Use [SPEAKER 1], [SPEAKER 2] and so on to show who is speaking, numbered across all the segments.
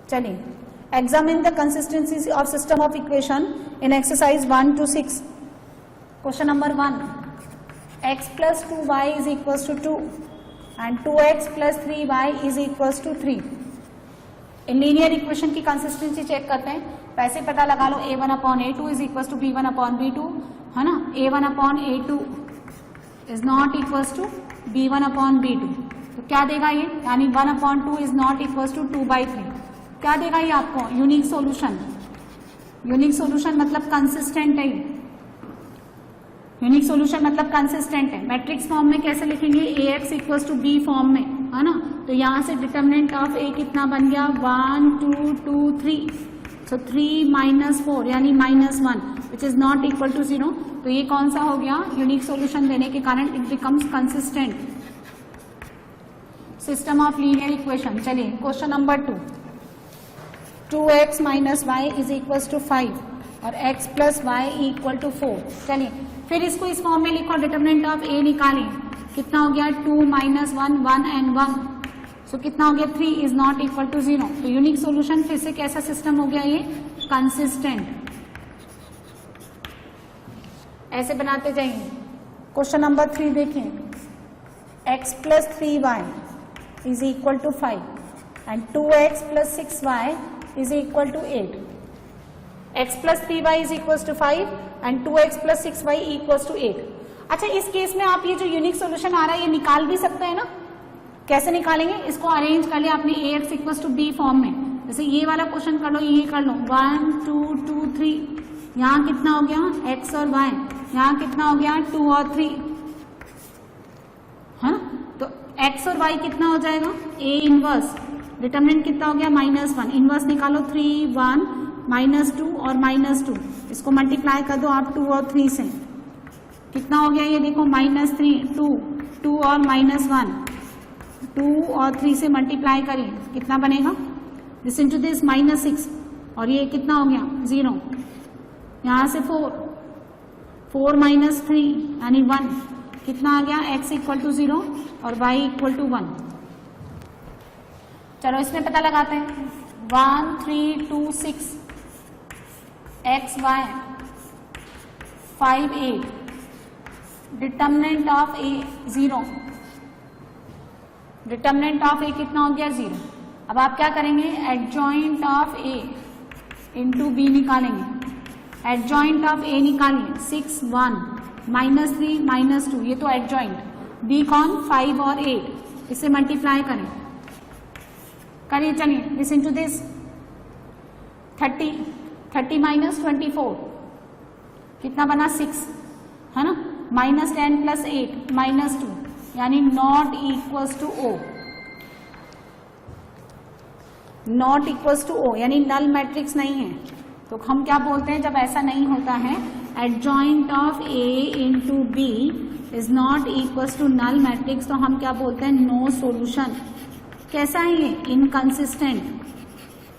[SPEAKER 1] चलिए, examine the consistency of system of equation in exercise 1 to 6. Question number 1, x plus 2y is equals to 2 and 2x plus 3y is equals to 3. इन linear equation की consistency check करते हैं. वैसे पता लगा लो a1 upon a2 is equals to b1 upon b2, है ना. a1 upon a2 is not equals to b1 upon b2. तो क्या देगा ये, यानी 1 upon 2 is not equals to 2/3. क्या देगा ये आपको, यूनिक सॉल्यूशन. यूनिक सॉल्यूशन मतलब कंसिस्टेंट है. यूनिक सॉल्यूशन मतलब कंसिस्टेंट है. मैट्रिक्स फॉर्म में कैसे लिखेंगे, ax equals to b form में, है ना. तो यहां से डिटर्मिनेंट ऑफ a कितना बन गया, 1 2 2 3. सो 3 - 4 यानी -1 which is not equal to 0. तो ये कौन सा हो गया, यूनिक सॉल्यूशन देने के कारण it becomes consistent system of linear equation. चलिए, question number 2, 2x - y is equals to 5 और x plus y equal to 4. चलिए, फिर इसको इस फॉर्म में लिखो. डिटर्मिनेंट ऑफ a निकालें. कितना हो गया, 2 - 1 1 and 1. सो कितना हो गया, 3 इज नॉट इक्वल टू 0. तो यूनिक सॉल्यूशन फिर से कैसा सिस्टम हो गया, ये कंसिस्टेंट. ऐसे बनाते जाइए. क्वेश्चन नंबर 3 देखें. x plus 3y is equal to 5 and 2x plus 6y is equal to 8. x plus 3y is equal to 5 and 2x plus 6y equal to 8. अच्छा, इस केस में आप ये जो यूनिक सॉल्यूशन आ रहा है ये निकाल भी सकते हैं ना. कैसे निकालेंगे, इसको अरेंज कर लिया आपने ax equal to b form में. जैसे ये वाला क्वेश्चन कर लो, ये कर लो 1 2 2 3. यहाँ कितना हो गया, x और y. यहाँ कितना हो गया, 2 और 3, है ना. तो x और y कितना हो जाएगा, a इनवर्स. डिटर्मिनेंट कितना हो गया, -1. इनवर्स निकालो, 3 1 -2 और -2. इसको मल्टीप्लाई कर दो आप 2 और 3 से. कितना हो गया, ये देखो -3 2 2 और -1 2 और 3 से मल्टीप्लाई करिए. कितना बनेगा, दिस इंटू दिस -6 और ये कितना हो गया, 0. यहां से 4 4 - 3 यानी 1. कितना आ गया, x इक्वल टू 0 और y इक्वल टू 1. चलो इसमें पता लगाते हैं. 1 3 2 6 x y 5 8. Determinant of a 0. Determinant of a कितना हो गया, 0. अब आप क्या करेंगे, adjoint of a into b निकालेंगे. एडजॉइंट ऑफ a निकालिए, 6 1 -3 -2. ये तो एडजॉइंट. b कौन, 5 और 8. इसे मल्टीप्लाई करें. करिए, चलिए, दिस इंटू दिस 30 30 - 24 कितना बना, 6, है ना. -10 + 8 -2 यानी not equals to o. Not equals to o यानी नल मैट्रिक्स नहीं है. तो हम क्या बोलते हैं जब ऐसा नहीं होता है, adjoint of a into b is not equals to null matrix. तो हम क्या बोलते हैं, नो सॉल्यूशन. कैसा है ये, इनकंसिस्टेंट.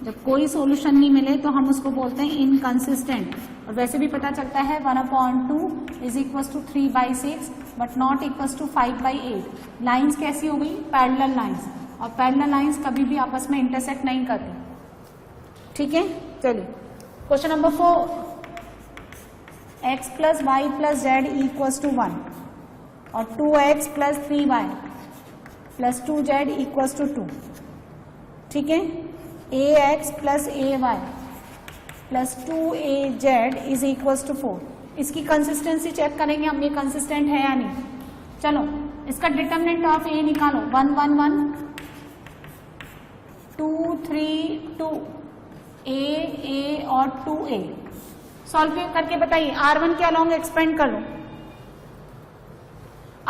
[SPEAKER 1] जब कोई सॉल्यूशन नहीं मिले तो हम उसको बोलते हैं इनकंसिस्टेंट. और वैसे भी पता चलता है 1/2 is equals to 3/6 but not equals to 5/8. Lines कैसी हो गई, पैरेलल लाइंस. और पैरेलल लाइंस कभी भी आपस में इंटरसेक्ट नहीं करती. ठीक है, चलिए question number 4, x plus y plus z equals to 1 और 2x plus 3y plus 2z equals to 2. ठीक है, ax plus ay plus 2az is equals to 4. इसकी कंसिस्टेंसी चेक करेंगे हम, ये कंसिस्टेंट है या नहीं. चलो, इसका डिटर्मिनेंट ऑफ a निकालो. 1 1 1 2 3 2 a और 2a. सॉल्व करके बताइए. r1 के अलोंग एक्सपेंड कर लो.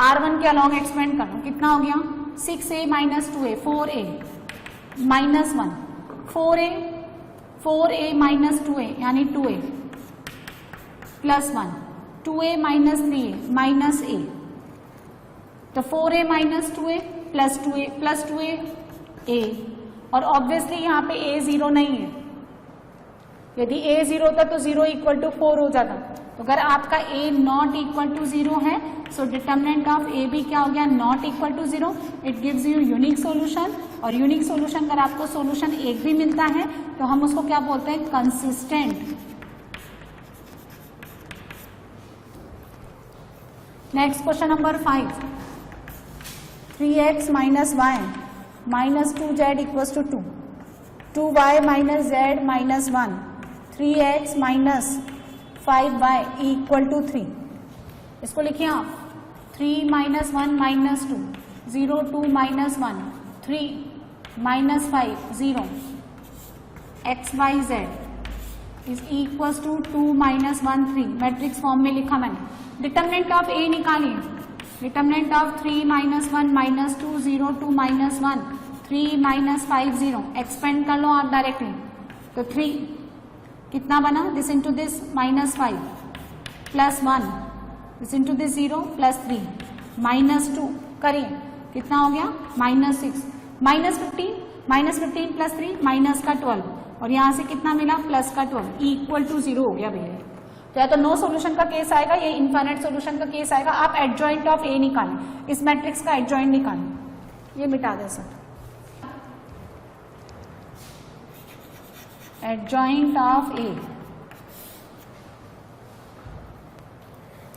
[SPEAKER 1] r1 के अलोंग एक्सपेंड कर लो. कितना हो गया, 6a - 2a 4a -1 4a 4a - 2a यानी 2a plus 1 2a - 3a -a. तो 4a - 2a plus 2a plus 2a a. और ऑब्वियसली यहाँ पे a 0 नहीं है. यदि a 0 होता तो 0 इक्वल टू 4 हो जाता. तो अगर आपका a नॉट इक्वल टू 0 है, सो डिटर्मिनेंट ऑफ a भी क्या हो गया, not equal to 0. It gives you unique solution और यूनिक सॉल्यूशन अगर आपको सॉल्यूशन एक भी मिलता है तो हम उसको क्या बोलते हैं, consistent. Next question number 5, 3x minus y minus 2z equals to 2, 2y minus z minus 1, 3x minus 5y equal to 3। इसको लिखिए आप 3 minus 1 minus 2, 0 2 minus 1, 3 minus 5 0, x y z is equals to 2 minus 1 3। Matrix form में लिखा मैंने। Determinant of A निकालिए। Determinant of 3 minus 1 minus 2 0 2 minus 1 3 minus 5 0। Expand कर लो आप directly, तो 3 कितना बना, this into this minus 5 plus 1, this into this 0 plus 3 minus 2 करिए, कितना हो गया माइनस 6, माइनस 15 प्लस 3 माइनस का 12, और यहां से कितना मिला प्लस का 12 इक्वल टू 0 हो गया भैया। तो या तो नो सॉल्यूशन का केस आएगा, ये इनफाइनाइट सॉल्यूशन का केस आएगा। आप एडजॉइंट ऑफ ए निकालें, इस मैट्रिक्स का एडजॉइंट निकालें। ये मिटा दे सर, एडजॉइंट ऑफ ए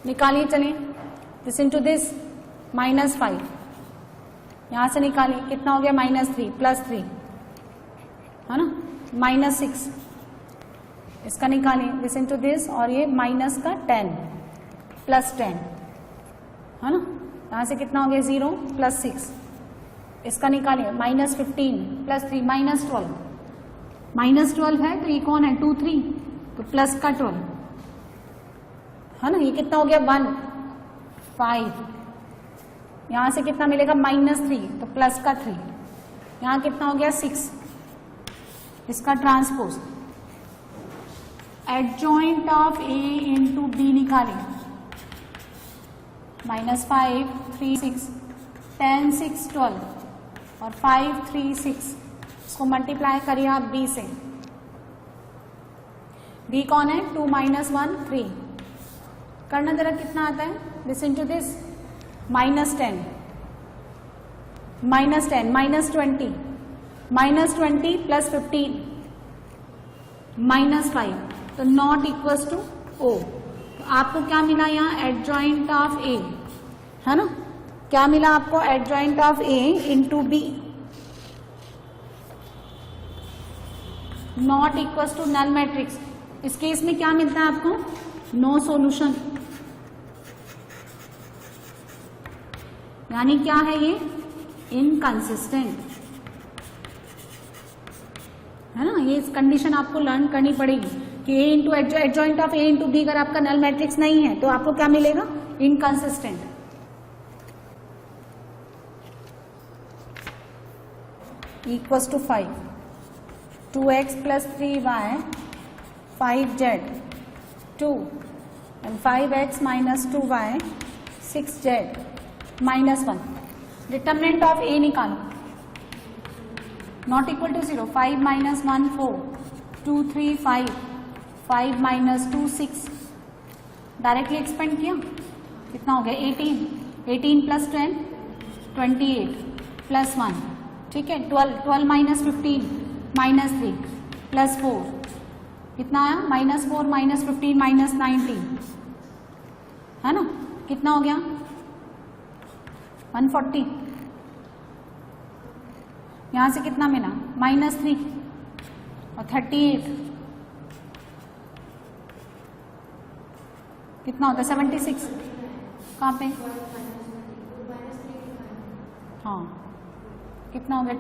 [SPEAKER 1] निकालिए। चलिए दिस इंटू दिस माइनस 5, यहां से निकालिए, कितना हो गया माइनस 3 प्लस 3 है ना, माइनस 6, इसका निकालिए दिस इंटू दिस, और ये माइनस का 10 प्लस 10 है ना, यहां से कितना हो गया 0 प्लस 6, इसका निकालिए माइनस 15 प्लस 3 माइनस 12, माइनस 12 है तो ये कौन है 2 3, तो प्लस का 12 है ना, ये कितना हो गया 1 5, यहां से कितना मिलेगा माइनस 3 तो प्लस का 3, यहां कितना हो गया 6, इसका transpose. Adjoint of A into B निकालें, माइनस 5 3 6 10 6 12 और 5 3 6, इसको मल्टीप्लाई करिए आप बी से। बी कौन है 2 माइनस 1 3, करना जरा कितना आता है, this into this minus 10 minus 10 minus 20 minus 20 plus 15 minus 5, तो नॉट इक्वल्स टू ओ। तो आपको क्या मिला यहाँ एडजॉइंट ऑफ ए है ना, क्या मिला आपको adjoint of A into B, not equals to null matrix. इस केस में क्या मिलता है आपको, नो सॉल्यूशन, यानी क्या है ये इनकंसिस्टेंट है ना। ये कंडीशन आपको लर्न करनी पड़ेगी कि A into adjoint of A into B अगर आपका नल मैट्रिक्स नहीं है तो आपको क्या मिलेगा inconsistent. Equals to 5 2x plus 3y 5z 2 and 5x minus 2y 6z minus 1। Determinant of A निकालो, not equal to 0, 5 minus 1 4 2 3 5 5 minus 2 6, directly expand किया, कितना हो गया 18 18 प्लस 10 28 प्लस 1, ठीक है 12 12 माइनस 15 माइनस 3 प्लस 4, कितना आया माइनस 4 माइनस 15 माइनस 19 है ना, कितना हो गया 140। यहां से कितना मिला माइनस 3 और 38, कितना होता है 76, कहाँ पे हाँ कितना हो गया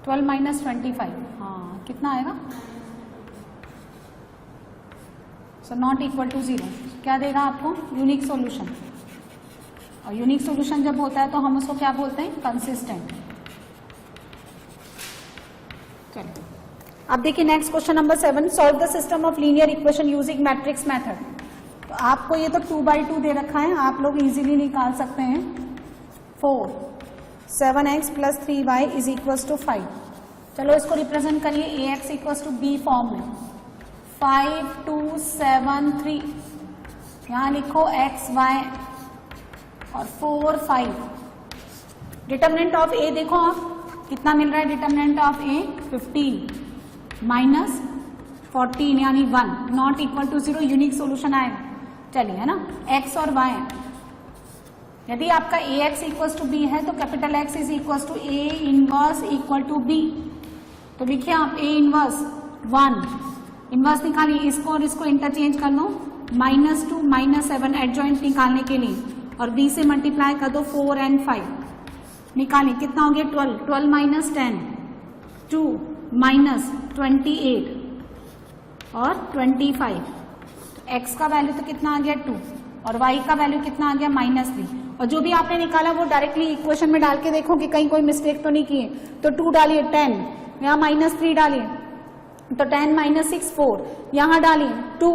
[SPEAKER 1] 12 माइनस 25, हाँ कितना आएगा, सो नॉट इक्वल टू 0। क्या देगा आपको यूनिक सॉल्यूशन, और यूनिक सॉल्यूशन जब होता है तो हम उसको क्या बोलते हैं कंसिस्टेंट। चलिए अब देखिए next question number 7, solve the system of linear equation using matrix method. तो आपको ये तो 2/2 दे रखा है, आप लोग इजीली निकाल सकते हैं। 4 7x plus 3y is equals to 5। चलो इसको रिप्रेजेंट करिए ax equals to b form में, 5 2 7 3, यहां लिखो x y और 4 5। डिटरमिनेंट ऑफ a देखो आप, कितना मिल रहा है डिटर्मिनेंट ऑफ ए 15 माइनस 14 यानी 1 not equal to 0, unique solution आएगा। चलिए है ना, x और y यदि आपका A x equal to B है तो capital X is equal to A inverse equal to B. तो लिखिए आप ए इनवर्स 1 इनवर्स निकालिए, इसको और इसको इंटरचेंज कर लो, -2 -7 एडजॉइंट निकालने के लिए, और b से मल्टीप्लाई कर दो 4 और 5 निकालिए, कितना हो गया 12 माइनस 10 2 माइनस 28 और 25। x का वैल्यू तो कितना आ गया 2 और y का वैल्यू कितना आ गया -3। और जो भी आपने निकाला वो डायरेक्टली इक्वेशन में डाल के देखो कि कहीं कोई मिस्टेक तो नहीं किए। तो 2 डालिए 10, यहाँ -3 डालिए तो 10 माइनस 6 4, यहाँ डालिए 2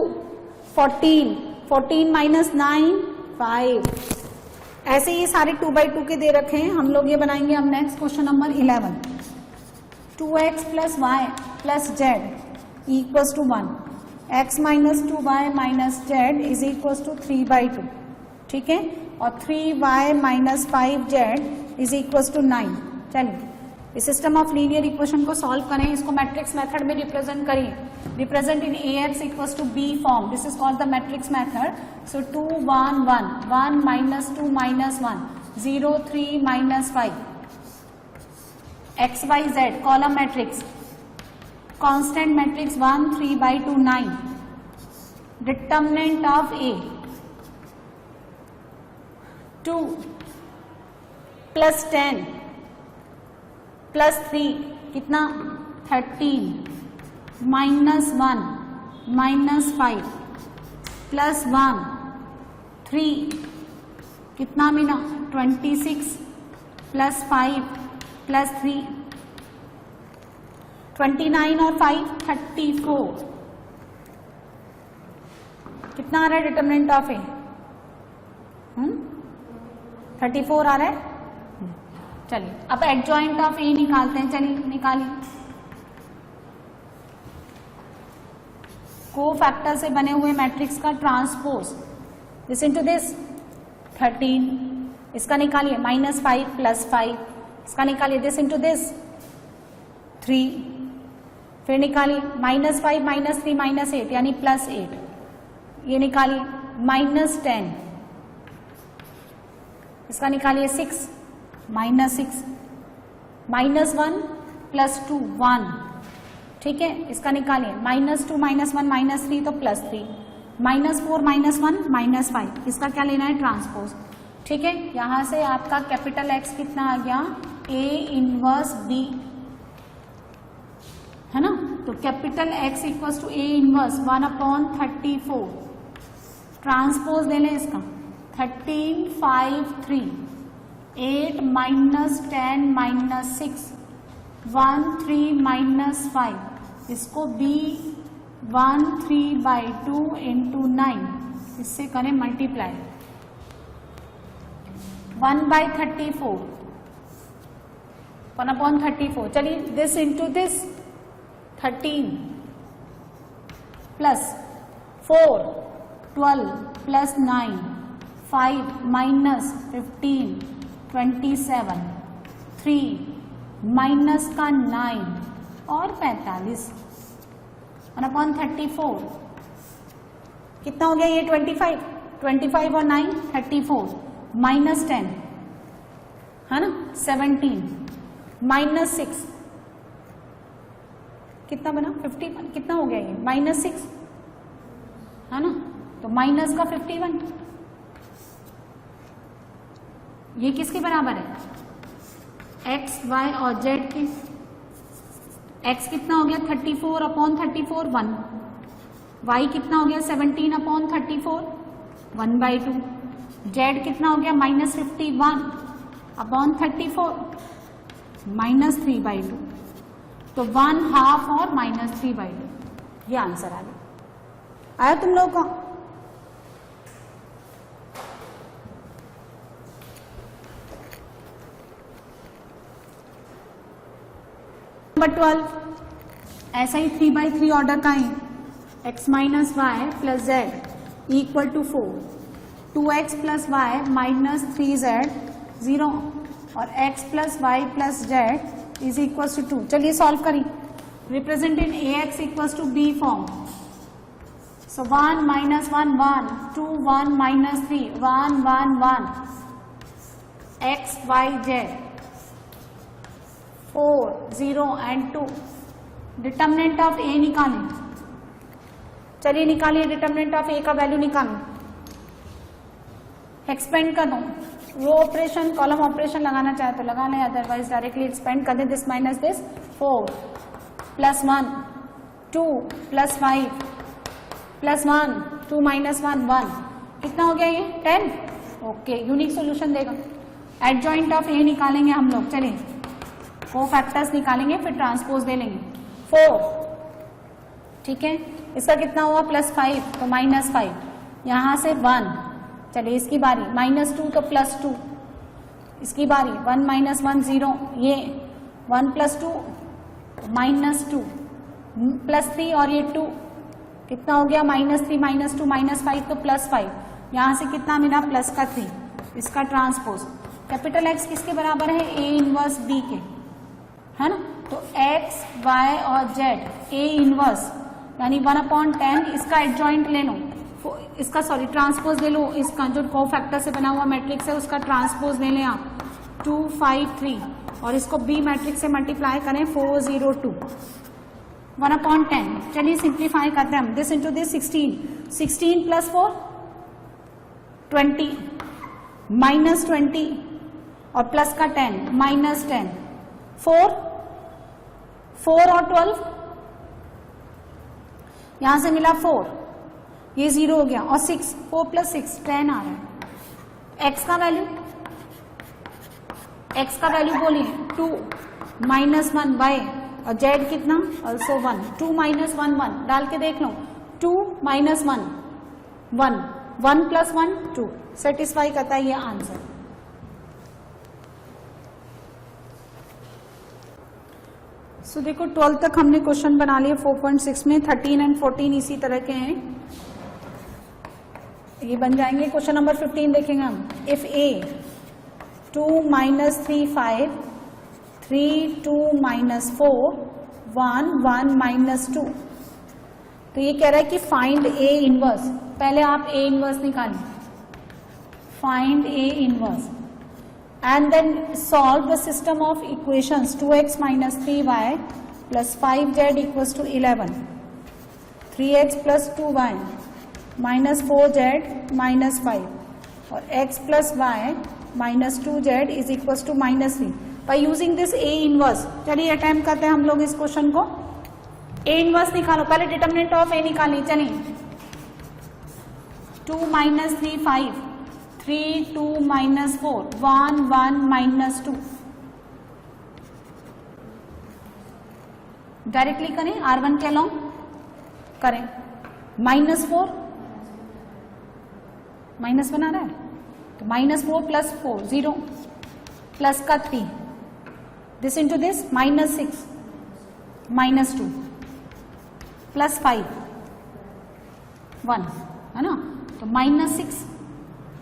[SPEAKER 1] 14 माइनस 9 5। ऐसे ही सारे 2/2 के दे रखे हैं। हम लोग ये बनाएंगे अब next question number 11। 2x plus y plus z equals to 1, x minus 2y minus z is equals to 3/2, ठीक है, और 3y minus 5z is equals to 9। चलिए इस सिस्टम ऑफ लीनियर इक्वेशन को सॉल्व करें, इसको मैट्रिक्स मेथड में represent करिए, represent in ax equals to b form, this is called the matrix method. So 2 1 1 1 minus 2 minus 1 0 3 minus 5 x y z column matrix, constant matrix 1 3/2 9, determinant of a 2 plus 10 plus 3 कितना 13 minus 1 minus 5 plus 1 3 कितना मिला 26 plus 5 plus 3 29 और 5 34। कितना आ रहा है determinant of ए 34 आ रहा है। चलिए अब एडजॉइंट ऑफ ए निकालते हैं, चलिए निकालिए। कोफैक्टर से बने हुए मैट्रिक्स का ट्रांसपोज, दिस इनटू दिस 13, इसका निकालिए -5 प्लस 5, इसका निकालिए दिस इनटू दिस 3, फिर निकालिए -5 -3 -8 यानी +8, ये निकालिए -10, इसका निकालिए 6 -6 -1 प्लस 2 1, ठीक है, इसका निकालिए -2 -1 -3 तो +3 -4 -1 -5, इसका क्या लेना है ट्रांसपोज, ठीक है। यहां से आपका कैपिटल X कितना आ गया A इनवर्स B, है ना। तो कैपिटल X equals to A inverse 1/34, transpose ले लें इसका 13 5 3 8 माइनस 10 माइनस 6 1 3 माइनस 5, इसको B 1 3/2 इंटू 9, इससे करें मल्टीप्लाई 1/34 1/34। चलिए this into this 13 plus 4 12 plus 9 5 minus 15 27 3 minus का 9 और 45 1/34 कितना हो गया ये 25 और 9 34 माइनस 10 है ना 17 माइनस 6 कितना बना 51, कितना हो गया ये -6 है ना, तो माइनस का 51, ये किसके बराबर है x y और z के। x कितना हो गया 34/34 1, y कितना हो गया 17/34 1/2, z कितना हो गया -51/34 -3/2, तो 1/2 और -3/2, ये आंसर आ गया। आया तुम लोगों को। नंबर 12 ऐसा ही 3/3 ऑर्डर का है, x minus y plus z equal to 4, 2x plus y minus 3z 0 और x plus y plus z is equal to 2. चलिए सॉल्व करिए. Represent in ax equal to b form. So 1 minus 1 1, 2 1 minus 3 1 1 1, x y z 4 0 and 2. Determinant of a निकालें. चलिए निकालिए determinant of a का value निकालो. Expand कर दो. Row operation column operation लगाना चाहे तो लगा लें, अदरवाइज डायरेक्टली एक्सपेंड कर दे. This minus this 4 plus 1 2 plus 5 plus 1 2 minus 1 1. कितना हो गया ये 10. ओके, यूनिक सोल्यूशन देगा. एडजॉइंट ऑफ ए निकालेंगे हम लोग. चलिए कोफैक्टर्स निकालेंगे, फिर ट्रांसपोज दे लेंगे. 4 ठीक है, इसका कितना हुआ प्लस 5 तो माइनस 5. यहां से 1. चलिए इसकी बारी. माइनस 2 तो प्लस 2. इसकी बारी. 1 माइनस 1 0. ये 1 प्लस 2 माइनस 2 प्लस 3 और ये 2. कितना हो गया माइनस 3 माइनस 2 माइनस 5 तो प्लस 5. यहां से कितना मिला प्लस का 3. इसका ट्रांसपोज. कैपिटल एक्स किसके बराबर है ए इनवर्स बी के, है ना. तो एक्स वाई और जेड ए इनवर्स यानी 1/10. इसका एडजॉइंट ले लो. इसका सॉरी ट्रांसपोज ले लो. इसका जो कोफैक्टर से बना हुआ मैट्रिक्स है उसका ट्रांसपोज ले लें आप. 2 5 3 और इसको बी मैट्रिक्स से मल्टीप्लाई करें 4 0 2 1/10. चलिए सिंप्लीफाई करते हैं हम. This into this 16 plus 4 20 minus 20 और प्लस का 10 माइनस 10 4 और 12. यहां से मिला 4, ये 0 हो गया और 6 4 प्लस 6 10 आ रहा है. एक्स का वैल्यू बोलिए 2 माइनस 1 बाय और जेड कितना ऑल्सो 1. 2 माइनस 1 1 डाल के देख लो. 2 माइनस 1 1 1 प्लस 1 2. सेटिस्फाई करता है ये आंसर. सो देखो 12 तक हमने क्वेश्चन बना लिए 4.6 में. 13 एंड 14 इसी तरह के हैं, ये बन जाएंगे. क्वेश्चन नंबर 15 देखेंगे हम. If A 2 minus 3 5 3 2 minus 4 1 1 minus 2. तो ये कह रहा है कि फाइंड ए इनवर्स. पहले आप ए इनवर्स निकालें. Find A inverse and then solve the system of equations. 2x minus 3y plus 5z equals to 11, 3x plus 2y minus 4z minus 5 और x plus y minus 2z is equals to minus 3. By using this A inverse. चलिए attempt करते हैं हम लोग इस question को. A inverse निकालो. पहले डिटर्मिनेंट ऑफ ए निकालिए. चलिए 2 माइनस 3 5 3 2 माइनस 4 1 1 माइनस 2. डायरेक्टली करें. R1 के अलोंग करें. माइनस 4 माइनस बना रहा है तो माइनस 4 प्लस 4 0 प्लस का 3. This into this minus 6 minus 2 plus 5 1 है ना. तो माइनस 6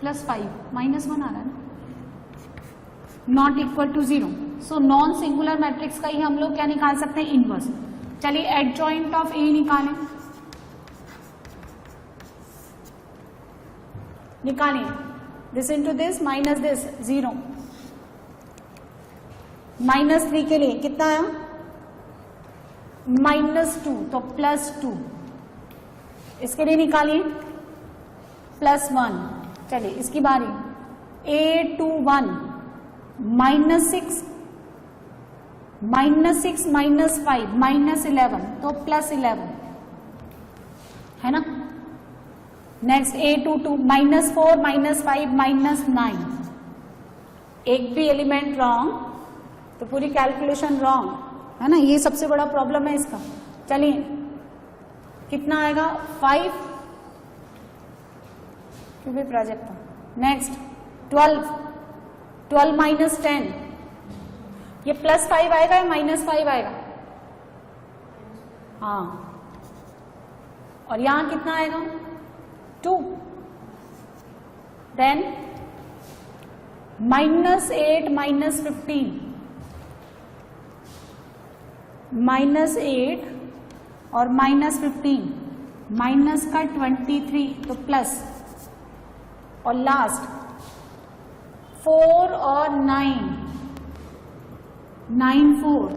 [SPEAKER 1] प्लस 5 माइनस 1 आ रहा है. Not equal to 0. So non singular matrix का ही हम लोग क्या निकाल सकते हैं इनवर्स. चलिए एडजॉइंट ऑफ ए निकालें. निकालिए. This into this minus this 0. Minus 3 के लिए कितना आया माइनस 2 तो प्लस 2. इसके लिए निकालिए प्लस 1. चलिए इसकी बारी. 8 2 1 माइनस 6 माइनस 6 माइनस 5 माइनस 11 तो प्लस 11 है ना. Next 8 2 2 minus 4 minus 5 minus 9. एक भी एलिमेंट रॉन्ग तो पूरी कैलकुलेशन रॉन्ग है ना. ये सबसे बड़ा प्रॉब्लम है इसका. चलिए कितना आएगा 5 क्यों भी प्रोजेक्ट. Next 12 minus 10. ये प्लस 5 आएगा या माइनस 5 आएगा. हाँ और यहां कितना आएगा 2. देन माइनस 8 माइनस 15 -8 और -15, माइनस का 23 तो प्लस, और लास्ट 4 और 9, 9 4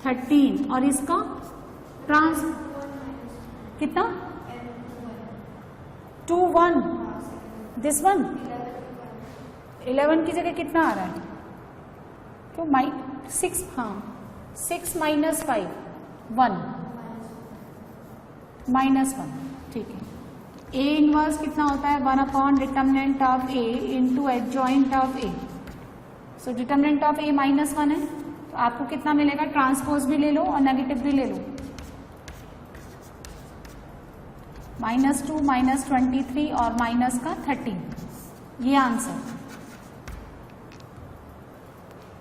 [SPEAKER 1] 13, और इसका ट्रांस कितना 2 1, दिस वन 11 की जगह कितना आ रहा है, तो 6, हाँ 6 - 5 1 -1, ठीक है। A इनवर्स कितना होता है 1 upon determinant of A into adjoint of A। So determinant of A -1 है, तो आपको कितना मिलेगा, ट्रांसपोज भी ले लो और नेगेटिव भी ले लो, -2 -23 और माइनस का 13, ये आंसर।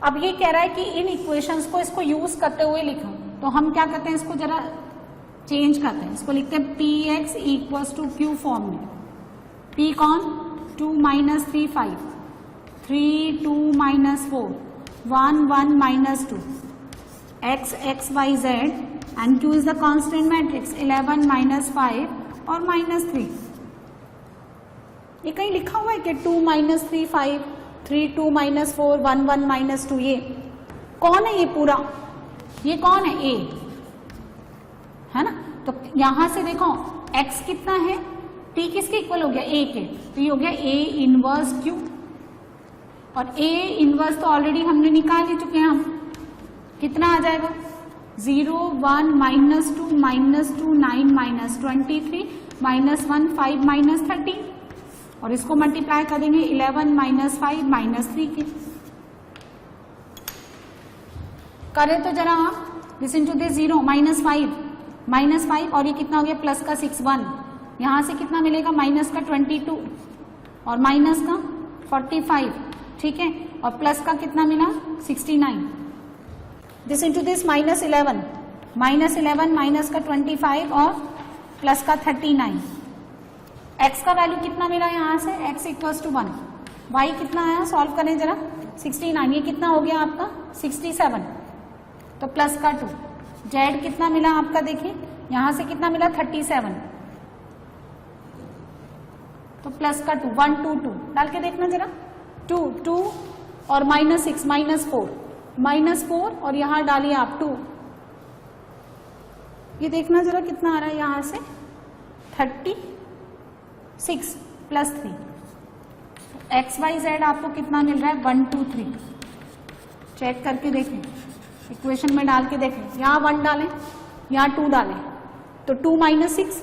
[SPEAKER 1] अब ये कह रहा है कि इन इक्वेशंस को इसको यूज करते हुए लिखो, तो हम क्या करते हैं, इसको जरा चेंज करते हैं, इसको लिखते हैं px = q फॉर्म में। p कौन 2 - 3 5, 3 2 - 4 1 1 - 2, x x y z and q is the constant matrix 11 - 5 और -3। ये कहीं लिखा हुआ है कि 2 - 3 5, 3 2 - 4 1 1 - 2, ये कौन है, ये पूरा ये कौन है, a है ना। तो यहां से देखो x कितना है, t किसके इक्वल हो गया, a के, तो ये हो गया a इनवर्स q, और a इनवर्स तो ऑलरेडी हमने निकाल ही चुके हैं हम, कितना आ जाएगा 0 1 -2 -2 9 -23 -1 5 -13, और इसको मल्टीप्लाई करेंगे 11 - 5 -3 के, करें तो जरा आप, दिस इनटू दिस 0 -5 और ये कितना हो गया प्लस का 6 1, यहां से कितना मिलेगा माइनस का 22 और माइनस का 45, ठीक है, और प्लस का कितना मिला 69, दिस इनटू दिस -11 माइनस का 25 और प्लस का 39, x का वैल्यू कितना मिला यहां से, x = 1, y कितना आया, सॉल्व करें जरा 69, ये कितना हो गया आपका 67, तो प्लस का 2, z कितना मिला आपका, देखिए यहां से कितना मिला 37, तो प्लस का 2 1 2 2 डाल के देखना जरा, 2 2 और -6 -4 और यहां डालिए आप 2, ये देखना जरा कितना आ रहा है यहां से 36 + 3, x y z आपको कितना मिल रहा है 1 2 3, चेक करके देखें, इक्वेशन में डाल के देखें, यहाँ 1 डालें यहाँ 2 डालें, तो 2 - 6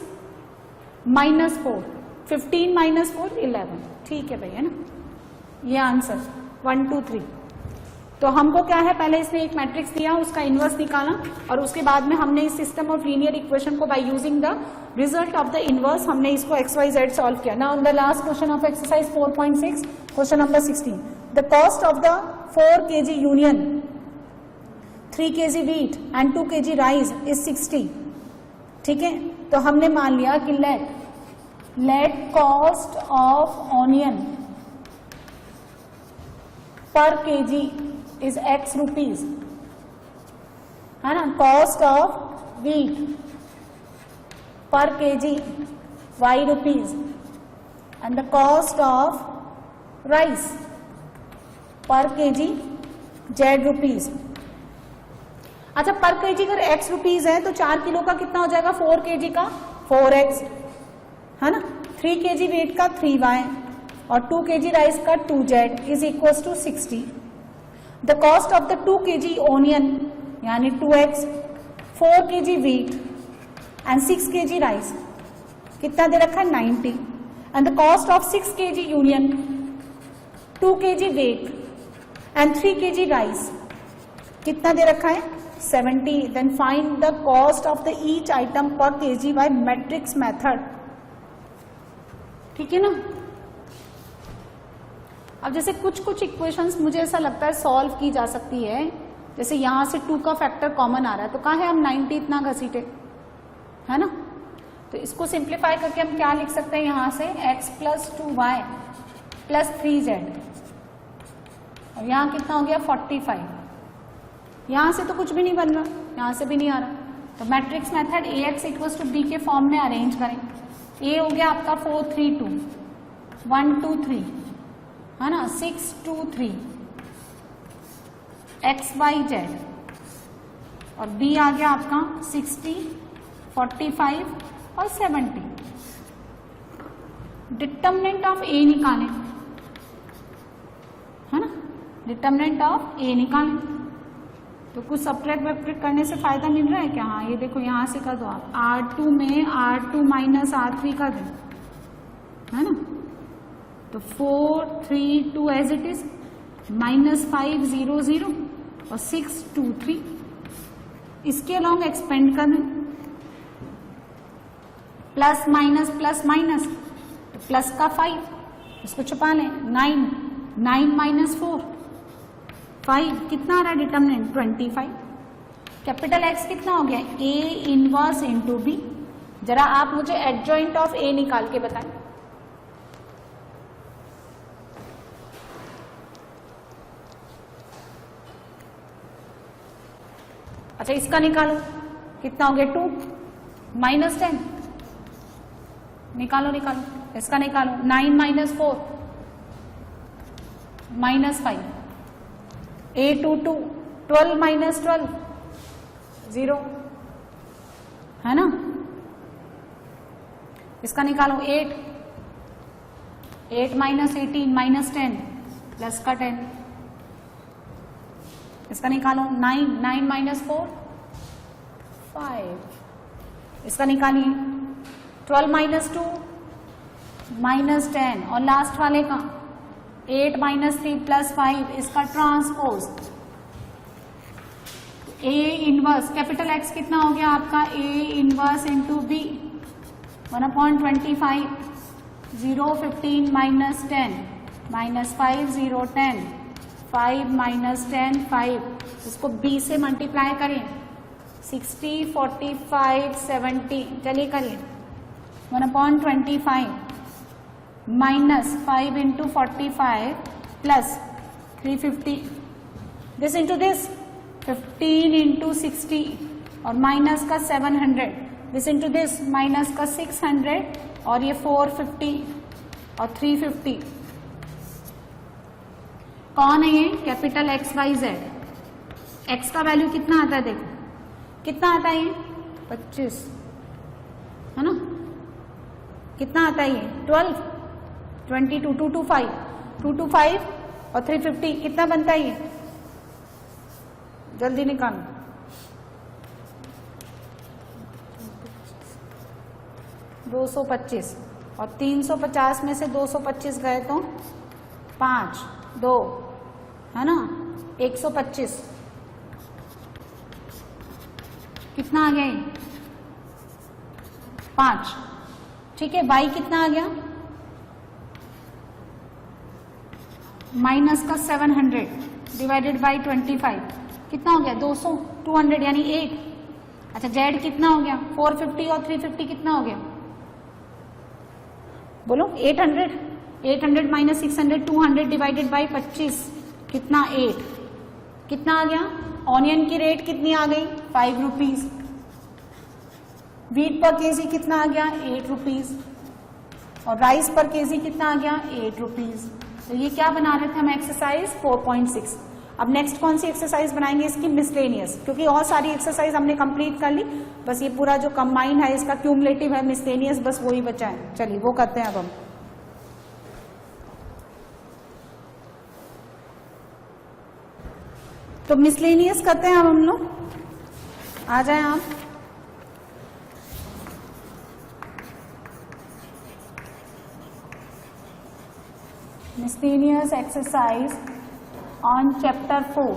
[SPEAKER 1] -4 15 - 4 11, ठीक है भाई, है ना, ये आंसर 1 2 3। तो हमको क्या है, पहले इसने एक मैट्रिक्स दिया, उसका इनवर्स निकाला, और उसके बाद में हमने इस सिस्टम ऑफ लीनियर इक्वेशन को by using the result of the inverse हमने इसको x y z सॉल्व किया। Now on the last question of exercise 4.6, question number 16, the cost of the 4 kg union 3 kg wheat and 2 kg rice is 60, ठीक है। तो हमने मान लिया कि लेट कॉस्ट ऑफ ऑनियन पर kg is x rupees, है ना, cost of wheat per kg y rupees and the cost of rice per kg z rupees। अच्छा, पर केजी अगर x रुपीज है तो 4 किलो का कितना हो जाएगा 4 केजी का 4x, है ना, 3 केजी वेट का 3y और 2 केजी राइस का 2z is equal to 60। The cost of the 2 KG onion यानी 2x, 4 KG wheat and 6 KG rice कितना दे रखा है 90, and the cost of 6 KG onion 2 KG wheat and 3 KG rice कितना दे रखा है 70। Then find the cost of the each item per KG by matrix method, ठीक है ना। अब जैसे कुछ इक्वेशंस मुझे ऐसा लगता है सॉल्व की जा सकती है, जैसे यहां से 2 का फैक्टर कॉमन आ रहा है, तो कहाँ है हम 90 इतना घसीटे, है ना, तो इसको सिंप्लीफाई करके हम क्या लिख सकते हैं यहां से x + 2y + 3z, और यहां कितना हो गया 45, यहां से तो कुछ भी नहीं बन रहा, यहां से भी नहीं आ रहा, तो matrix method Ax equals to B के फॉर्म में अरेंज करें। A हो गया आपका 4 3 2 1 2 3 है ना, 6 2 3 x y z, और B आ गया आपका 60 45 और 70। डिटर्मिनेंट ऑफ A निकालें, है ना, डिटर्मिनेंट ऑफ A निकालें। तो कुछ सब्ट्रैक्ट वेक्ट्रैक्ट करने से फायदा मिल रहा है क्या? हाँ, ये देखो यहां से कर दो आप, R2 में R2 माइनस R3 कर दो, है ना, तो 4 3 2 एज इट इज, माइनस 5 0 0 और 6 2 3, इसके अलॉन्ग एक्सपेंड कर दें, प्लस माइनस, तो प्लस का 5, इसको छुपा लें, 9 माइनस 4 5, कितना आ रहा है डिटर्मिनेंट 25। कैपिटल X कितना हो गया? A inverse into B। जरा आप मुझे एडजॉइंट ऑफ A निकाल के बताएं। अच्छा, इसका निकालो, कितना हो गया 2 माइनस 10, निकालो, इसका निकालो, 9 माइनस 4 माइनस 5, A 2 2 12 माइनस 12 0, है ना, इसका निकालो 8 माइनस 18 माइनस 10 प्लस का 10, इसका निकालो 9 माइनस 4 5, इसका निकालिए 12 माइनस 2 माइनस 10, और लास्ट वाले का 8 माइनस 3 प्लस 5, इसका transpose A inverse, capital X कितना हो गया आपका? A inverse into B 1/25, 0 15 minus 10 minus 5 0 10 5 minus 10 5, इसको B से मल्टीप्लाई करें, 60 45 70, चलिए करिए, 1/25 minus 5 into 45 plus 350, this into this 15 into 60 और माइनस का 700, दिस इंटू दिस माइनस का 600 और ये 450 और 350। कौन है ये? Capital X Y Z। X का वैल्यू कितना आता है? देखो कितना आता है ये 25, है ना, कितना आता है ये 12 22 225 225 और 350, कितना बनता है ये? जल्दी निकालो, 225 और 350 में से 225 गए तो 5 2, है ना, 125, कितना आ गया ये 5, ठीक है। y कितना आ गया? माइनस का 700 डिवाइडेड बाई 25, कितना हो गया 200 200 यानी 8। अच्छा, z कितना हो गया? 450 और 350 कितना हो गया? बोलो 800 माइनस 600 200 डिवाइडेड बाई 25, कितना 8, कितना आ गया? ऑनियन की रेट कितनी आ गई? 5 रुपीज। व्हीट पर केजी कितना आ गया? 8 रुपीज। और राइस पर केजी कितना आ गया? 8 रुपीज। तो ये क्या बना रहे थे हम? एक्सरसाइज 4.6। अब नेक्स्ट कौन सी एक्सरसाइज बनाएंगे इसकी? मिसलेनियस, क्योंकि और सारी एक्सरसाइज हमने कंप्लीट कर ली, बस ये पूरा जो कंबाइन है इसका क्यूमुलेटिव है मिसलेनियस, बस वही बचा है। चलिए वो करते हैं अब हम। तो मिसलेनियस करते हैं अब हम लोग, आ जाए आप। Miscellaneous exercise on chapter 4,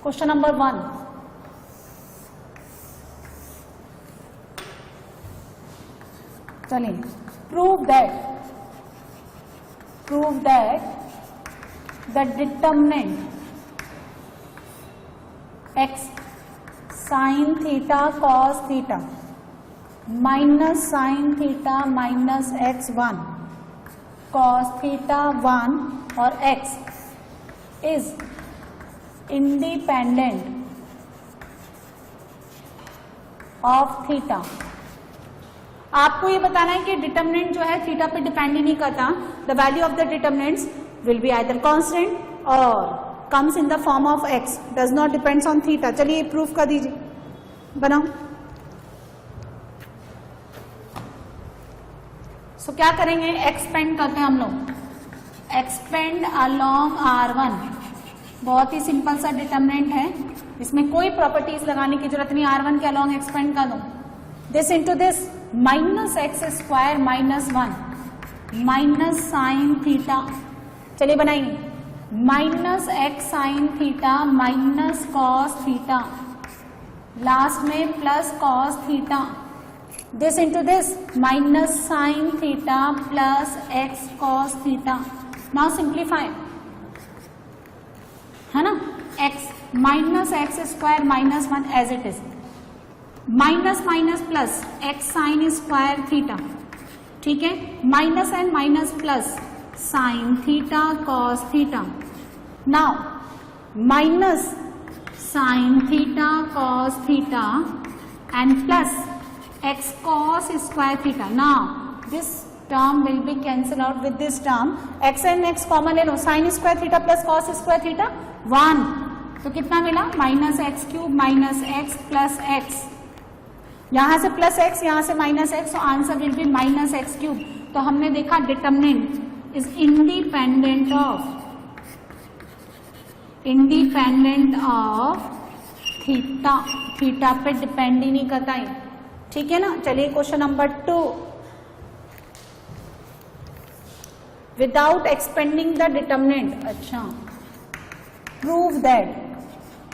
[SPEAKER 1] question number 1, चलिए, prove that the determinant x sin theta cos theta minus sin theta minus x1 cos theta 1 और x is independent of theta. आपको ये बताना है कि डिटर्मिनेंट जो है थीटा पे डिपेंड ही नहीं करता। The value of the determinants will be either constant और comes in the form of x, does not depends on theta. चलिए प्रूफ कर दीजिए, बनाओ। सो क्या करेंगे, एक्सपेंड करते हैं हम लोग, एक्सपेंड अलोंग R1। बहुत ही सिंपल सा डिटर्मिनेंट है, इसमें कोई प्रॉपर्टीज लगाने की जरूरत नहीं। R1 के अलोंग एक्सपेंड कर दो, this into this, minus x square minus 1 minus sine theta. चलिए बनाइए, minus x sine theta minus cos theta, last में plus cos theta, this into this, minus sine theta plus x cos theta. Now simplify, है ना, x minus x square minus 1 as it is, minus minus plus x sine square theta, ठीक है, minus and minus plus sine theta cos theta. Now minus sine theta cos theta and plus x cos square theta. Now this term will be cancel out with this term, x and x common ले लो, sine square theta plus cos square theta 1, तो कितना मिला, minus x cube minus x plus x, यहां से plus x यहां से minus x, तो answer will be minus x cube. तो हमने देखा determinant is independent of theta, theta पे डिपेंड ही नहीं करता है, ठीक है ना। चलिए question number 2, without expanding the determinant. अच्छा, प्रूव दैट,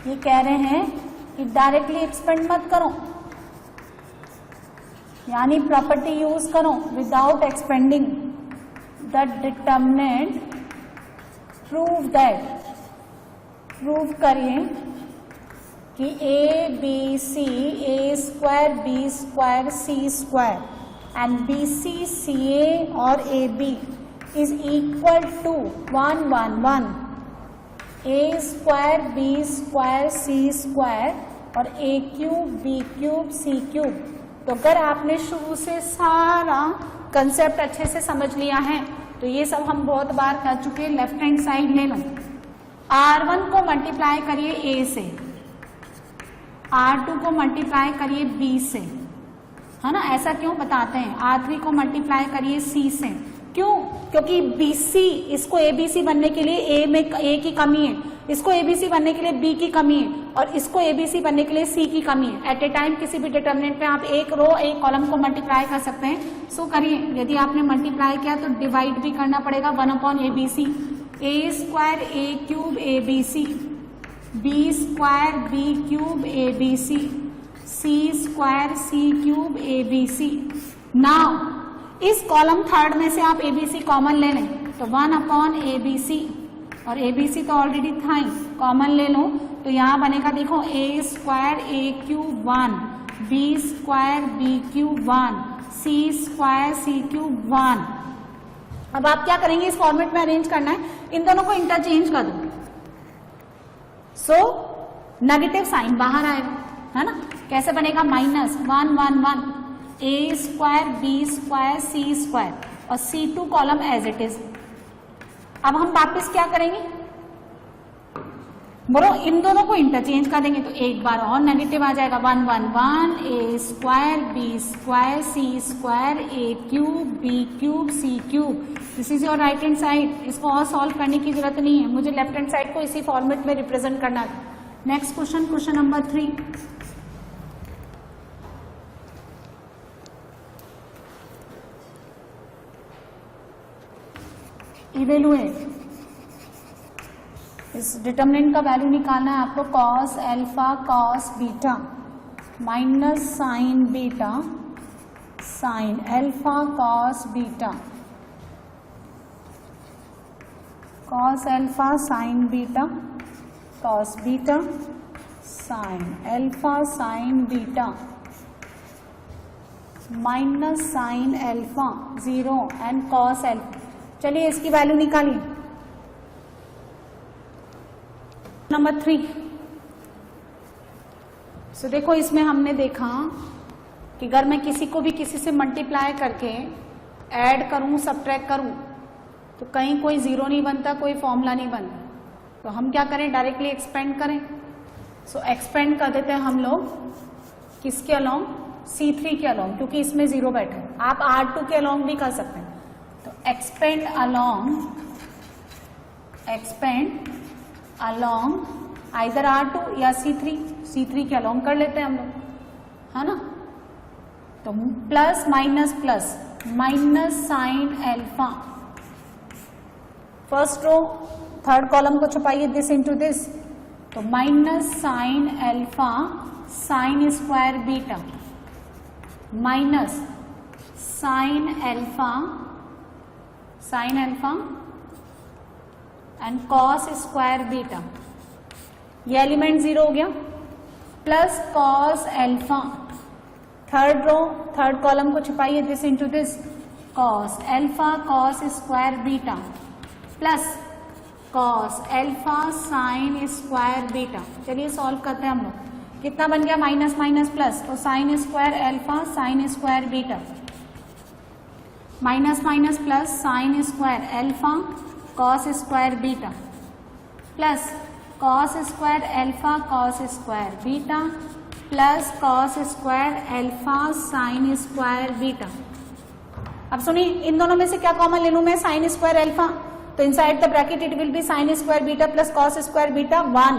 [SPEAKER 1] ये कह रहे हैं कि डायरेक्टली एक्सपेंड मत करो, यानी प्रॉपर्टी यूज करो, without expanding the determinant, prove that, prove करिए कि a b c, a square b square c square and b c c a और a b is equal to 1 1 1, a square b square c square और a cube b cube c cube. तो अगर आपने शुरू से सारा concept अच्छे से समझ लिया है तो ये सब हम बहुत बार कर चुके हैं। लेफ्ट हैंड साइड ले लो, R1 को मल्टीप्लाई करिए A से, R2 को मल्टीप्लाई करिए B से, है ना, ऐसा क्यों बताते हैं। R3 को मल्टीप्लाई करिए C से, क्यों, क्योंकि BC, इसको ABC बनने के लिए A में A की कमी है, इसको ABC बनने के लिए B की कमी है और इसको ABC बनने के लिए C की कमी है। एट ए टाइम किसी भी डिटर्मिनेंट पे आप एक रो एक कॉलम को मल्टीप्लाई कर सकते हैं। सो करिए, यदि आपने मल्टीप्लाई किया तो डिवाइड भी करना पड़ेगा, 1/ABC, a square a cube ABC, b square b cube ABC, c square c cube ABC। Now इस कॉलम थर्ड में से आप ABC कॉमन ले लें तो 1/ABC, और ABC तो ऑलरेडी था ही, कॉमन ले लो तो यहाँ बनेगा, देखो, a square a cube 1, b square b cube 1, c square c cube 1। अब आप क्या करेंगे, इस फॉर्मेट में अरेंज करना है, इन दोनों को इंटरचेंज कर दो, सो नेगेटिव साइन बाहर आएगा, है ना। कैसे बनेगा, minus 1 1 1, a square b square c square और C2 column as it is. अब हम वापस क्या करेंगे, बोलो, इन दोनों को इंटरचेंज कर देंगे तो एक बार और नेगेटिव आ जाएगा, 1 1 1, a square b square c square a cube b cube c cube. This is your right hand side, इसको और सॉल्व करने की जरूरत नहीं है, मुझे लेफ्ट हैंड साइड को इसी फॉर्मेट में रिप्रेजेंट करना है। Next question, question number 3, evaluate, इस डिटर्मिनेंट का वैल्यू निकालना है आपको, cos alpha cos beta minus sign beta sine alpha cos beta, cos alpha sign beta cos beta sine alpha sign beta minus sine alpha 0 and cos alpha. चलिए इसकी value निकालिए, number 3। सो देखो इसमें हमने देखा कि अगर मैं किसी को भी किसी से मल्टीप्लाई करके ऐड करूं, सब्ट्रैक्ट करूं, तो कहीं कोई जीरो नहीं बनता, कोई फॉर्मूला नहीं बनता। तो हम क्या करें, डायरेक्टली एक्सपेंड करें। सो एक्सपेंड कर देते हैं हम लोग किसके अलोंग, C3 के अलोंग, क्योंकि इसमें जीरो बैठे। आप R2 के अलोंग भी कर सकते हैं। तो एक्सपेंड अलोंग आइदर R2 या C3 के अलोंग कर लेते हैं हम लोग, है ना। तो plus minus sine alpha, first row third column को छुपाइए, दिस इंटू दिस, तो minus sine alpha sine square beta minus sine alpha and cos square beta, ये एलिमेंट जीरो हो गया, plus cos alpha, third row third column को छुपाइए, this into this, cos alpha cos square beta plus cos alpha sine square beta. चलिए solve करते हैं हम लोग। कितना बन गया, माइनस माइनस प्लस, तो sign square alpha sine square beta, minus minus plus sine square alpha cos square beta plus cos square alpha cos square beta plus cos square alpha sine square beta. अब सुनिए, इन दोनों में से क्या common ले लूं मैं, साइन स्क्वायर एल्फा, तो inside the bracket it will be sine square beta plus cos square beta 1,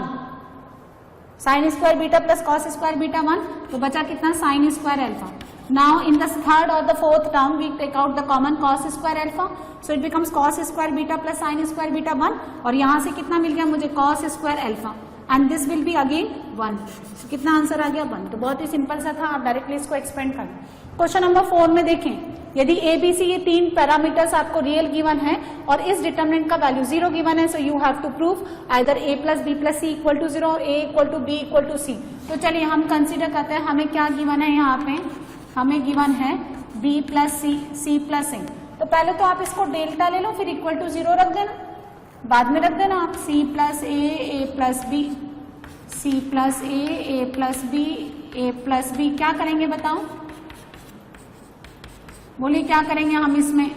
[SPEAKER 1] sine square beta plus cos square beta 1, तो बचा कितना, sine square alpha. Now in the third और the fourth term we take out the common cos square alpha, so it becomes cos square beta plus sine square beta 1, और यहां से कितना मिल गया मुझे, cos square alpha, and this will be again 1। so, कितना answer आ गया, 1। तो बहुत ही सिंपल सा था, आप डायरेक्टली इसको एक्सपेंड कर। क्वेश्चन नंबर 4 में देखें, यदि ए बी सी ये 3 पैरामीटर्स आपको रियल गिवन है और इस डिटरमिनेंट का वैल्यू 0 गिवन है, so you have to prove either a plus b plus c equal to 0 और a equal to b equal to c. तो चलिए हम कंसिडर करते हैं, हमें क्या गिवन है, यहाँ पे हमें गिवन है b प्लस सी प्लस ए। तो पहले तो आप इसको डेल्टा ले लो, फिर इक्वल टू 0 रख देना, बाद में रख देना आप c plus A plus B, c plus A plus B, a plus B. क्या करेंगे बताओ, बोलिए क्या करेंगे हम इसमें,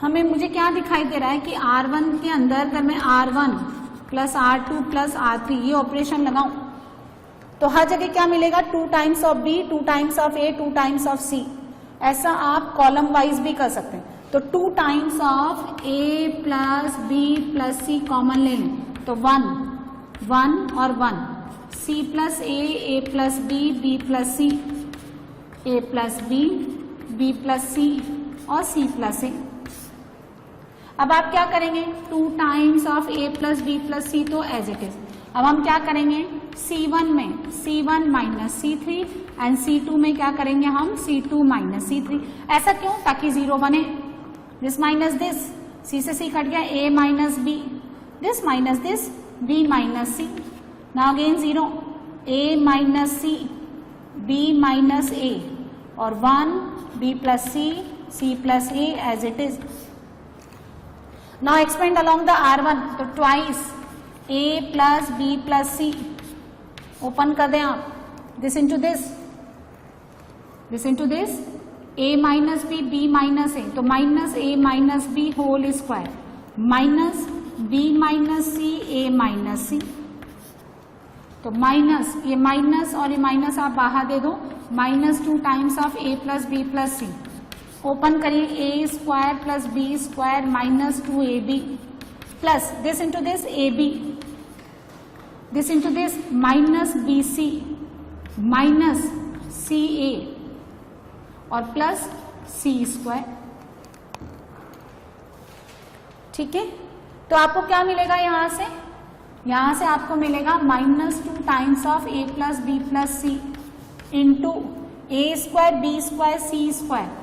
[SPEAKER 1] हमें मुझे क्या दिखाई दे रहा है कि R1 के अंदर अगर मैं R1 plus R2 plus R3 ये ऑपरेशन लगाऊं, तो हर जगह क्या मिलेगा, 2 times of B, 2 times of A, 2 times of C। ऐसा आप कॉलम वाइज भी कर सकते हैं। तो 2 times of A plus B plus C common ले लें, तो 1 1 और 1, C plus A plus B plus C, A plus B plus C और C प्लस A। अब आप क्या करेंगे, 2 times of A plus B plus C, तो एज इट इज। अब हम क्या करेंगे, C1 में C1 minus C3 and C2 में क्या करेंगे हम, C2 माइनस C3। ऐसा क्यों, ताकि 0 बने, दिस माइनस दिस, C से C कट गया, A minus B, this minus this, B minus C, now again 0, A minus C, B minus A और 1 B plus C plus A as it is. Now expand along the R1, तो twice A plus B plus C, open कर दें आप, this into this, this into this, A minus B minus A, तो minus A minus B whole square minus B minus C A minus C, तो minus ये minus और ये minus आप बाहर दे दो, minus 2 times of A plus B plus C, open करिए, A square plus B square minus 2AB plus this into this AB, this into this minus BC minus CA और plus C square. ठीक है, तो आपको क्या मिलेगा यहां से, यहां से आपको मिलेगा minus 2 times of A plus B plus C into A square B square C square,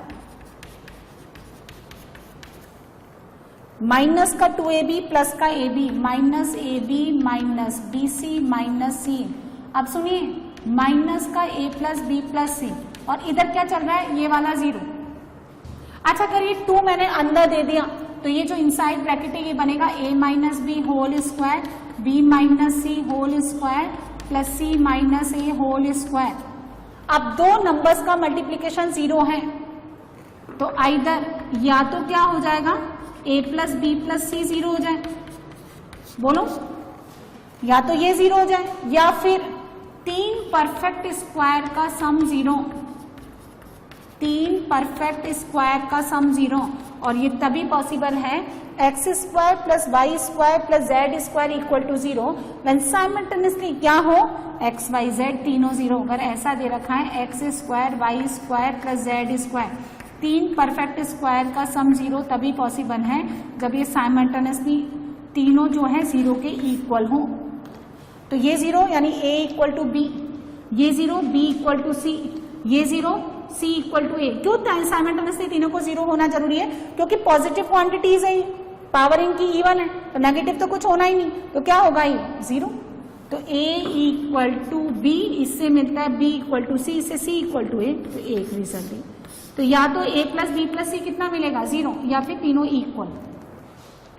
[SPEAKER 1] minus का 2AB प्लस का AB, minus AB minus BC minus C। अब सुनिए, माइनस का A plus B plus C और इधर क्या चल रहा है, ये वाला 0। अच्छा करिए 2 मैंने अंदर दे दिया, तो ये जो इनसाइड ब्रैकेट है ये बनेगा a minus B whole square b minus C whole square plus c minus a whole square. अब दो नंबर्स का मल्टीप्लीकेशन 0 है तो आइदर या तो क्या हो जाएगा a प्लस बी प्लस सी 0 हो जाए, बोलो, या तो ये 0 हो जाए या फिर 3 परफेक्ट स्क्वायर का सम 0, 3 परफेक्ट स्क्वायर का सम 0। और ये तभी पॉसिबल है x square plus y square plus z square equal to 0 when simultaneously क्या हो एक्स वाई जेड तीनों 0। अगर ऐसा दे रखा है x square y square plus z square, 3 perfect square का सम 0 तभी पॉसिबल है जब ये साइमल्टेनियसली तीनों जो है 0 के इक्वल हो। तो ये 0 यानी a इक्वल टू बी, ये 0 b इक्वल टू सी, ये 0 c इक्वल टू a। क्यों साइमल्टेनियसली तीनों को 0 होना जरूरी है? क्योंकि पॉजिटिव क्वांटिटीज है, पावर इनकी इवन है तो नेगेटिव तो कुछ होना ही नहीं, तो क्या होगा ये 0। तो a इक्वल टू b, इससे मिलता है b इक्वल टू सी, इससे c इक्वल टू a, तो एक रिजल्ट है। तो या तो a प्लस बी प्लस सी कितना मिलेगा 0, या फिर तीनों इक्वल।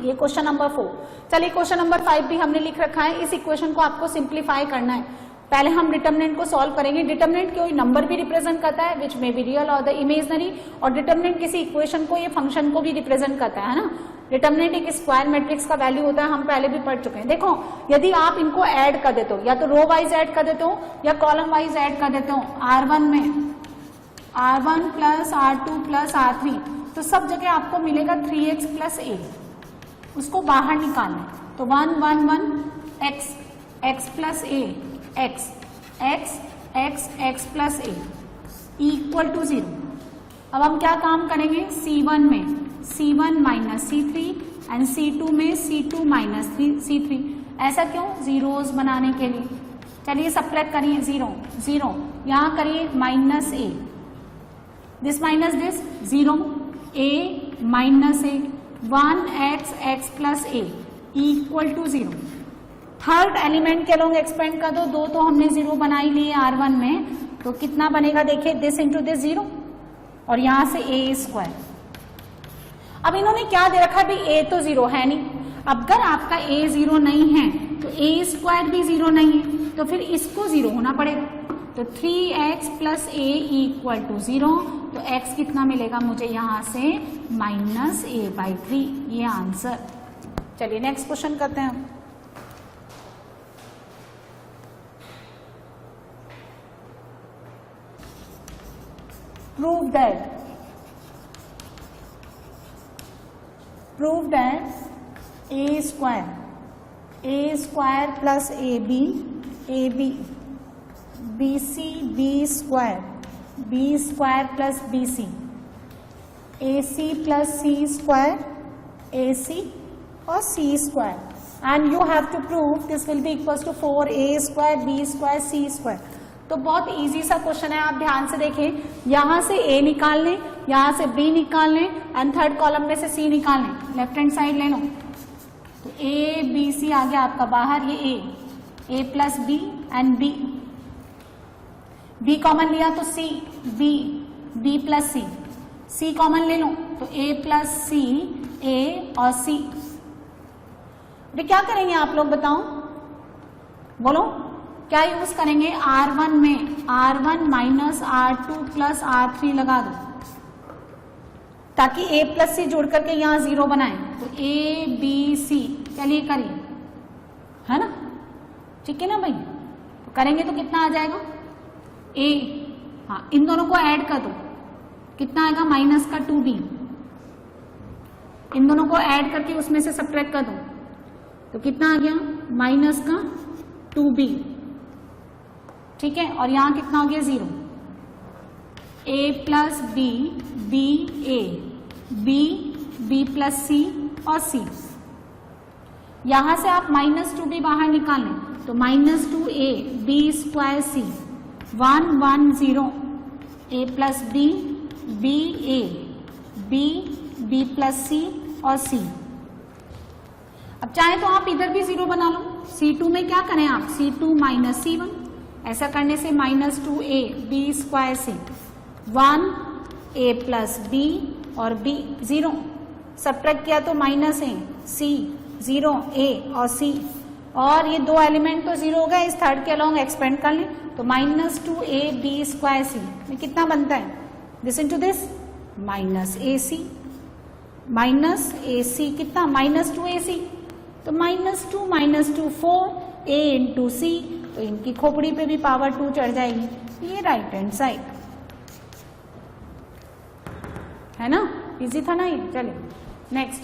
[SPEAKER 1] ये क्वेश्चन नंबर 4। चलिए क्वेश्चन नंबर 5 भी हमने लिख रखा है। इस इक्वेशन को आपको सिंप्लीफाई करना है। पहले हम डिटर्मिनेंट को सॉल्व करेंगे। डिटर्मिनेंट कोई नंबर भी रिप्रेजेंट करता है विच में बी रियल और द इमेजनरी, और डिटर्मिनेंट किसी इक्वेशन को, ये फंक्शन को भी रिप्रेजेंट करता है ना। डिटर्मिनेंट एक स्क्वायर मैट्रिक्स का वैल्यू होता है, हम पहले भी पढ़ चुके हैं। देखो यदि आप इनको ऐड कर देते हो, या तो रो वाइज ऐड कर देते हो या कॉलम वाइज ऐड कर देते हो, R1 में R1 plus R2 plus R3, तो सब जगह आपको मिलेगा 3x प्लस a। उसको बाहर निकालना है तो 1 1 1 x x plus a x x x x plus a equal to 0। अब हम क्या काम करेंगे, C1 में C1 minus C3 and C2 में C2 माइनस C3। ऐसा क्यों? जीरोस बनाने के लिए। चलिए सब्ट्रैक्ट करिए 0 0, यहाँ करिए minus a, this minus this 0, a minus a, 1x x plus a equal to 0। Third element के लोग एक्सपेंड कर दो, 2 तो हमने 0 बना ही लिए R1 में, तो कितना बनेगा देखिए, दिस इंटू दिस 0 और यहां से a स्क्वायर। अब इन्होंने क्या दे रखा है भाई, a तो 0 है नहीं। अब अगर आपका a 0 नहीं है तो a स्क्वायर भी 0 नहीं है, तो फिर इसको 0 होना पड़ेगा। तो 3x plus a equal to 0, तो x कितना मिलेगा मुझे यहां से माइनस a/3, ये आंसर। चलिए नेक्स्ट क्वेश्चन करते हैं। prove that a square plus ab bc b square plus bc ac plus c square ac और c square, and you have to prove this will be equals to 4a square b square c square। तो बहुत easy सा question है, आप ध्यान से देखें। यहां से a निकाल लें, यहां से b निकाल लें एंड थर्ड कॉलम में से c निकाल लें, लेफ्ट हैंड साइड ले लो। तो a b c आ गया आपका बाहर, ये a plus b and b common लिया तो c, b plus c common ले लो तो a प्लस c, a और c। अभी क्या करेंगे आप लोग बताओ, बोलो क्या यूज करेंगे? R1 में R1 minus R2 plus R3 लगा दो ताकि a प्लस c जोड़ करके यहाँ 0 बनाए। तो a b c, चलिए करिए, है ना, ठीक है ना भाई। तो करेंगे तो कितना आ जाएगा a, हाँ इन दोनों को ऐड कर दो, कितना आएगा माइनस का 2b, इन दोनों को ऐड करके उसमें से सब्ट्रैक्ट कर दो तो कितना आ गया माइनस का 2b, ठीक है। और यहां कितना हो गया 0, a plus b a, b plus c और c। यहां से आप माइनस 2b बाहर निकाल लें तो minus 2a b square c 1 1 0 a plus b a b plus c और c। अब चाहे तो आप इधर भी 0 बना लो, C2 में क्या करें आप, C2 माइनस C1, ऐसा करने से माइनस 2a b स्क्वायर से 1 a प्लस b और b 0, सब्ट्रैक्ट किया तो माइनस ए सी 0 ए और सी, और ये दो एलिमेंट तो 0 हो गए, इस थर्ड के अलोंग एक्सपेंड कर लें तो -2ab²c में कितना बनता है, this into this -ac, -ac कितना -2ac, तो -2 -2 4 a इंटू सी, तो इनकी खोपड़ी पे भी पावर 2 चढ़ जाएगी, ये राइट हैंड साइड है ना, इजी था ना ये। चलिए नेक्स्ट,